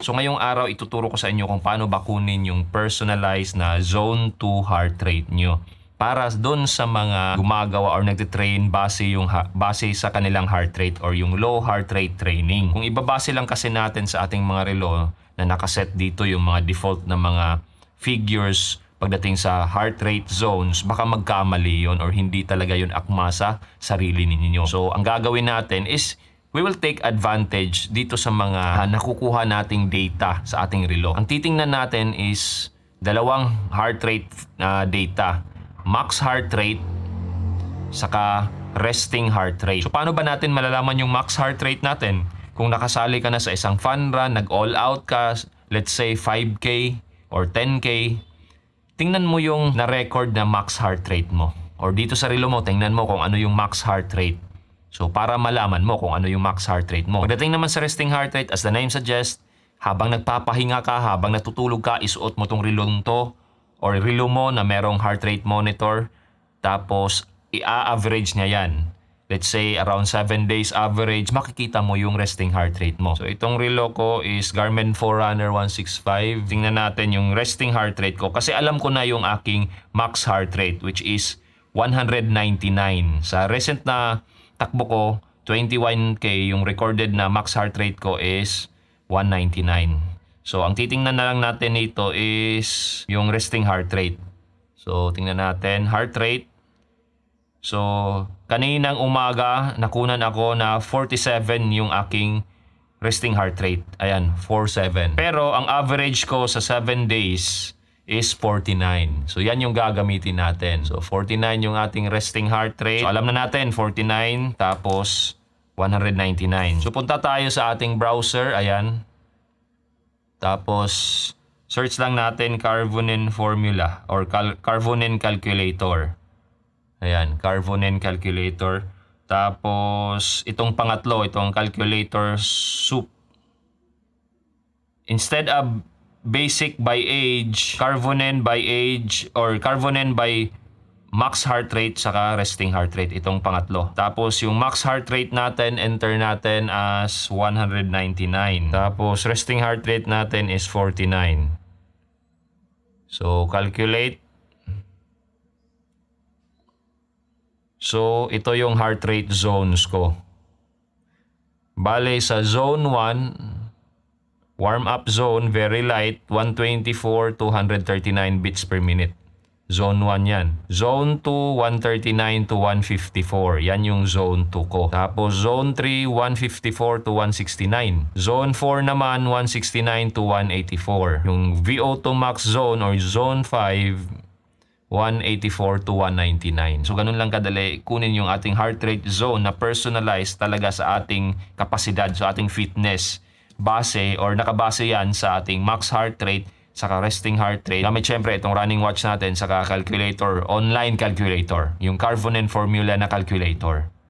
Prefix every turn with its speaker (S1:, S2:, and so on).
S1: So ngayong araw ituturo ko sa inyo kung paano ba kunin yung personalized na zone 2 heart rate nyo. Para doon sa mga gumagawa or nagtitrain base sa kanilang heart rate or yung low heart rate training. Kung ibabase lang kasi natin sa ating mga relo na nakaset dito yung mga default na mga figures pagdating sa heart rate zones, baka magkamali yon or hindi talaga yon akma sa sarili ninyo. So ang gagawin natin is we will take advantage dito sa mga nakukuha nating data sa ating relo. Ang titingnan natin is dalawang heart rate data. Max heart rate saka resting heart rate. So paano ba natin malalaman yung max heart rate natin? Kung nakasali ka na sa isang fun run, nag-all out ka, let's say 5K or 10K, tingnan mo yung na-record na max heart rate mo. Or dito sa relo mo, tingnan mo kung ano yung max heart rate. So para malaman mo kung ano yung max heart rate mo. Pagdating naman sa resting heart rate, as the name suggests, habang nagpapahinga ka, habang natutulog ka, isuot mo tong relong to or relo mo na merong heart rate monitor. Tapos i-average niya yan. Let's say around 7 days average, makikita mo yung resting heart rate mo. So itong relo ko is Garmin Forerunner 165. Tingnan natin yung resting heart rate ko kasi alam ko na yung aking max heart rate which is 199. Sa recent na takbo ko, 21K, yung recorded na max heart rate ko is 199. So ang titingnan na lang natin nito is yung resting heart rate. So tingnan natin, heart rate. So, kaninang umaga, nakunan ako na 47 yung aking resting heart rate. Ayan, 47. Pero ang average ko sa 7 days is 49. So, yan yung gagamitin natin. So, 49 yung ating resting heart rate. So, alam na natin, 49 tapos 199. So, punta tayo sa ating browser. Ayan. Tapos, search lang natin Carvonen formula or Carvonen calculator. Ayan, Carvonen calculator. Tapos, itong pangatlo, itong calculator soup. Instead of basic by age, Carvonen by age, or Carvonen by max heart rate saka resting heart rate. Itong pangatlo. Tapos, yung max heart rate natin, enter natin as 199. Tapos, resting heart rate natin is 49. So, calculate. So, ito yung heart rate zones ko. Bale, sa zone 1, warm-up zone, very light, 124 to 139 beats per minute. Zone 1 yan. Zone 2, 139 to 154. Yan yung zone 2 ko. Tapos zone 3, 154 to 169. Zone 4 naman, 169 to 184. Yung VO2 max zone or zone 5, 184 to 199. So ganun lang kadali kunin yung ating heart rate zone na personalized talaga sa ating kapasidad, sa ating fitness base or nakabase yan sa ating max heart rate saka resting heart rate. Gamit syempre itong running watch natin saka calculator, online calculator, yung Carvonen formula na calculator.